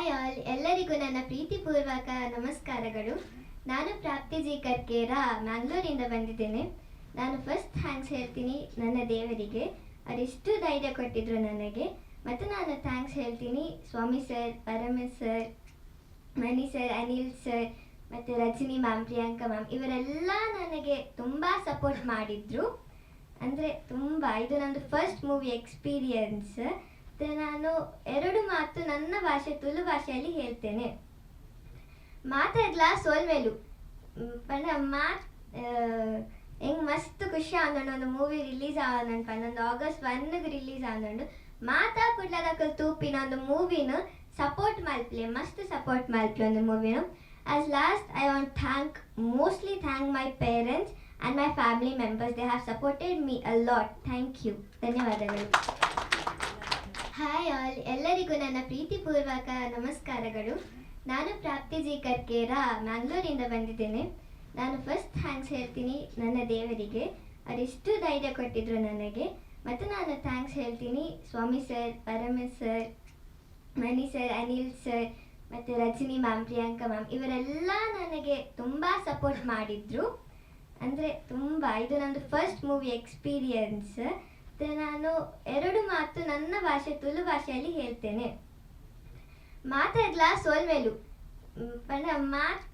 Hi all, ಎಲ್ಲರಿಗೂ ನನ್ನ ಪ್ರೀತಿಪೂರ್ವಕ ನಮಸ್ಕಾರಗಳು. ನಾನು ಪ್ರಾಪ್ತಿ ಜಿ ಕರ್ಕೇರ ಮ್ಯಾಂಗ್ಳೂರಿಂದ ಬಂದಿದ್ದೇನೆ. ನಾನು ಫಸ್ಟ್ ಥ್ಯಾಂಕ್ಸ್ ಹೇಳ್ತೀನಿ ನನ್ನ ದೇವರಿಗೆ, ಅವರೆಷ್ಟು ಧೈರ್ಯ ಕೊಟ್ಟಿದ್ರು ನನಗೆ. ಮತ್ತು ನಾನು ಥ್ಯಾಂಕ್ಸ್ ಹೇಳ್ತೀನಿ ಸ್ವಾಮಿ ಸರ್, ಪರಮೇಶ್ ಸರ್, ಮಣಿ ಸರ್, ಅನಿಲ್ ಸರ್ ಮತ್ತು ರಜನಿ ಮ್ಯಾಮ್, ಪ್ರಿಯಾಂಕಾ ಮ್ಯಾಮ್, ಇವರೆಲ್ಲ ನನಗೆ ತುಂಬ ಸಪೋರ್ಟ್ ಮಾಡಿದರು. ಅಂದರೆ ತುಂಬ, ಇದು ನಂದು ಫಸ್ಟ್ ಮೂವಿ ಎಕ್ಸ್ಪೀರಿಯನ್ಸ್. ನಾನು ಎರಡು ಮಾತು ನನ್ನ ಭಾಷೆ ತುಳು ಭಾಷೆಯಲ್ಲಿ ಹೇಳ್ತೇನೆ. ಮಾತಾಡ್ಲಾ ಸೋಲ್ಮೇಲು ಪಂಡ ಮಾತ್ ಹೆಂಗೆ ಮಸ್ತ್ ಖುಷಿ ಆನಂಡು ಒಂದು ಮೂವಿ ರಿಲೀಸ್ ಆನಂಡು ಪಂದೊಂದು August 1 ರಿಲೀಸ್ ಆನಂಡು ಮಾತಾ ಕುಡ್ಲದಕ್ಕಲ್ ತೂಪಿನ ಒಂದು ಮೂವಿನ ಸಪೋರ್ಟ್ ಮಲ್ಪ್ಲೆ, ಮಸ್ತ್ ಸಪೋರ್ಟ್ ಮಲ್ಪ್ಲೆ ಒಂದು ಮೂವಿನ. As last, I want mostly thank my parents and my family members. They have supported me a lot. Thank you. ಧನ್ಯವಾದಗಳು. ಹಾಯ್ ಆಲ್, ಎಲ್ಲರಿಗೂ ನನ್ನ ಪ್ರೀತಿಪೂರ್ವಕ ನಮಸ್ಕಾರಗಳು. ನಾನು ಪ್ರಾಪ್ತಿ ಜಿ ಕರ್ಕೇರ ಮ್ಯಾಂಗ್ಳೂರಿಂದ ಬಂದಿದ್ದೇನೆ. ನಾನು ಫಸ್ಟ್ ಥ್ಯಾಂಕ್ಸ್ ಹೇಳ್ತೀನಿ ನನ್ನ ದೇವರಿಗೆ, ಅವರೆಷ್ಟು ಧೈರ್ಯ ಕೊಟ್ಟಿದ್ರು ನನಗೆ. ಮತ್ತು ನಾನು ಥ್ಯಾಂಕ್ಸ್ ಹೇಳ್ತೀನಿ ಸ್ವಾಮಿ ಸರ್, ಪರಮೇಶ್ ಸರ್, ಮಣಿ ಸರ್, ಅನಿಲ್ ಸರ್ ಮತ್ತು ರಜನಿ ಮ್ಯಾಮ್, ಪ್ರಿಯಾಂಕಾ ಮ್ಯಾಮ್, ಇವರೆಲ್ಲ ನನಗೆ ತುಂಬ ಸಪೋರ್ಟ್ ಮಾಡಿದರು. ಅಂದರೆ ತುಂಬ, ಇದು ನಂದು ಫಸ್ಟ್ ಮೂವಿ ಎಕ್ಸ್ಪೀರಿಯನ್ಸ್. ನಾನು ಎರಡು ಮಾತು ನನ್ನ ಭಾಷೆ ತುಳು ಭಾಷೆಯಲ್ಲಿ ಹೇಳ್ತೇನೆ. ಮಾತಾಡ್ಲಾ ಸೋಲ್ಮೇಲು ಪಂಡ ಮಾತ್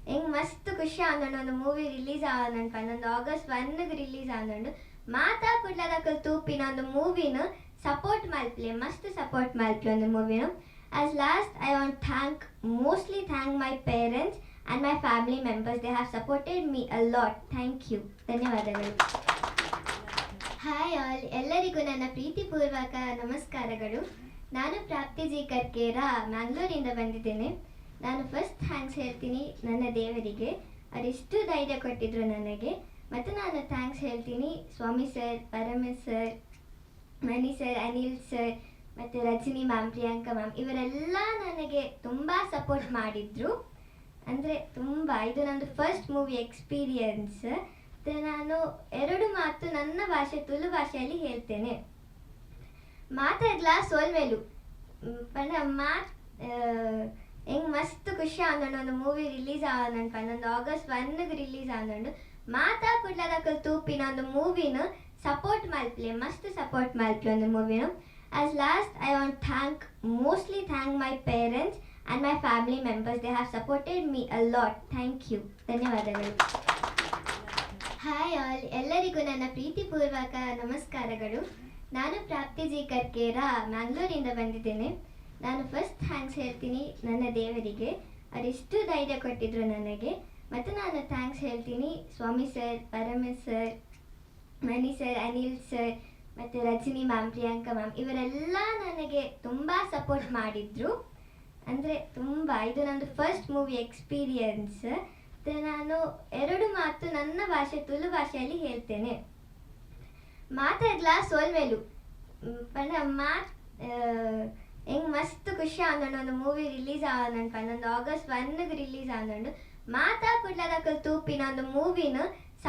ಹೆಂಗೆ ಮಸ್ತ್ ಖುಷಿ ಆನಂಡು ಒಂದು ಮೂವಿ ರಿಲೀಸ್ ಆನಂಡು ಪಂದೊಂದು August 1 ರಿಲೀಸ್ ಆನಂಡು ಮಾತಾ ಕುಡ್ಲದಕ್ಕಲ್ ತೂಪಿನ ಒಂದು ಮೂವಿನ ಸಪೋರ್ಟ್ ಮಲ್ಪ್ಲೆ, ಮಸ್ತ್ ಸಪೋರ್ಟ್ ಮಲ್ಪ್ಲೆ ಒಂದು ಮೂವಿನ. As last, I want mostly thank my parents and my family members. They have supported me a lot. Thank you. ಧನ್ಯವಾದಗಳು. ಹಾಯ್ ಆಲ್, ಎಲ್ಲರಿಗೂ ನನ್ನ ಪ್ರೀತಿಪೂರ್ವಕ ನಮಸ್ಕಾರಗಳು. ನಾನು ಪ್ರಾಪ್ತಿ ಜಿ ಕರ್ಕೇರ ಮ್ಯಾಂಗ್ಳೂರಿಂದ ಬಂದಿದ್ದೇನೆ. ನಾನು ಫಸ್ಟ್ ಥ್ಯಾಂಕ್ಸ್ ಹೇಳ್ತೀನಿ ನನ್ನ ದೇವರಿಗೆ, ಅವರೆಷ್ಟು ಧೈರ್ಯ ಕೊಟ್ಟಿದ್ರು ನನಗೆ. ಮತ್ತು ನಾನು ಥ್ಯಾಂಕ್ಸ್ ಹೇಳ್ತೀನಿ ಸ್ವಾಮಿ ಸರ್, ಪರಮೇಶ್ ಸರ್, ಮಣಿ ಸರ್, ಅನಿಲ್ ಸರ್ ಮತ್ತು ರಜನಿ ಮ್ಯಾಮ್, ಪ್ರಿಯಾಂಕಾ ಮ್ಯಾಮ್, ಇವರೆಲ್ಲ ನನಗೆ ತುಂಬ ಸಪೋರ್ಟ್ ಮಾಡಿದರು. ಅಂದರೆ ತುಂಬ, ಇದು ನಂದು ಫಸ್ಟ್ ಮೂವಿ ಎಕ್ಸ್ಪೀರಿಯನ್ಸ್. ನಾನು ಎರಡು ಮಾತು ನನ್ನ ಭಾಷೆ ತುಳು ಭಾಷೆಯಲ್ಲಿ ಹೇಳ್ತೇನೆ. ಮಾತಾಡ್ಲಾ ಸೋಲ್ಮೇಲು ಪಂಡ ಮಾತ್ ಹೆಂಗೆ ಮಸ್ತ್ ಖುಷಿ ಆನಂಡು ಒಂದು ಮೂವಿ ರಿಲೀಸ್ ಆನಂಡು ಪಂದೊಂದು August 1 ರಿಲೀಸ್ ಆನಂಡು ಮಾತಾ ಕುಡ್ಲದಕ್ಕಲ್ ತೂಪಿನ ಒಂದು ಮೂವಿನ ಸಪೋರ್ಟ್ ಮಲ್ಪ್ಲೆ, ಮಸ್ತ್ ಸಪೋರ್ಟ್ ಮಲ್ಪ್ಲೆ ಒಂದು ಮೂವಿನ. As last, I want mostly thank my parents and my family members. They have supported me a lot. Thank you. ಧನ್ಯವಾದಗಳು. ಹಾಯ್ ಆಲ್, ಎಲ್ಲರಿಗೂ ನನ್ನ ಪ್ರೀತಿಪೂರ್ವಕ ನಮಸ್ಕಾರಗಳು. ನಾನು ಪ್ರಾಪ್ತಿ ಜಿ ಕರ್ಕೇರ ಮ್ಯಾಂಗ್ಳೂರಿಂದ ಬಂದಿದ್ದೇನೆ. ನಾನು ಫಸ್ಟ್ ಥ್ಯಾಂಕ್ಸ್ ಹೇಳ್ತೀನಿ ನನ್ನ ದೇವರಿಗೆ, ಅವರೆಷ್ಟು ಧೈರ್ಯ ಕೊಟ್ಟಿದ್ರು ನನಗೆ. ಮತ್ತು ನಾನು ಥ್ಯಾಂಕ್ಸ್ ಹೇಳ್ತೀನಿ ಸ್ವಾಮಿ ಸರ್, ಪರಮೇಶ್ ಸರ್, ಮಣಿ ಸರ್, ಅನಿಲ್ ಸರ್ ಮತ್ತು ರಜನಿ ಮ್ಯಾಮ್, ಪ್ರಿಯಾಂಕಾ ಮ್ಯಾಮ್, ಇವರೆಲ್ಲ ನನಗೆ ತುಂಬ ಸಪೋರ್ಟ್ ಮಾಡಿದರು. ಅಂದರೆ ತುಂಬ, ಇದು ನಂದು ಫಸ್ಟ್ ಮೂವಿ ಎಕ್ಸ್ಪೀರಿಯನ್ಸ್. ನಾನು ಎರಡು ಮಾತು ನನ್ನ ಭಾಷೆ ತುಳು ಭಾಷೆಯಲ್ಲಿ ಹೇಳ್ತೇನೆ. ಮಾತಾಡ್ಲಾ ಸೋಲ್ಮೇಲು ಪಂಡ ಮಾತ್ ಹೆಂಗೆ ಮಸ್ತ್ ಖುಷಿ ಆನಂಡು ಒಂದು ಮೂವಿ ರಿಲೀಸ್ ಆನಂಡು ಪಂದೊಂದು August 1 ರಿಲೀಸ್ ಆನಂಡು ಮಾತಾ ಕುಡ್ಲದಕ್ಕಲ್ ತೂಪಿನ ಒಂದು ಮೂವಿನ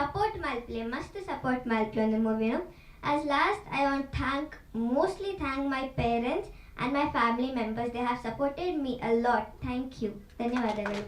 ಸಪೋರ್ಟ್ ಮಲ್ಪ್ಲೆ, ಮಸ್ತ್ ಸಪೋರ್ಟ್ ಮಲ್ಪ್ಲೆ ಒಂದು ಮೂವಿನ. As last, I want mostly thank my parents and my family members. They have supported me a lot. Thank you. ಧನ್ಯವಾದಗಳು.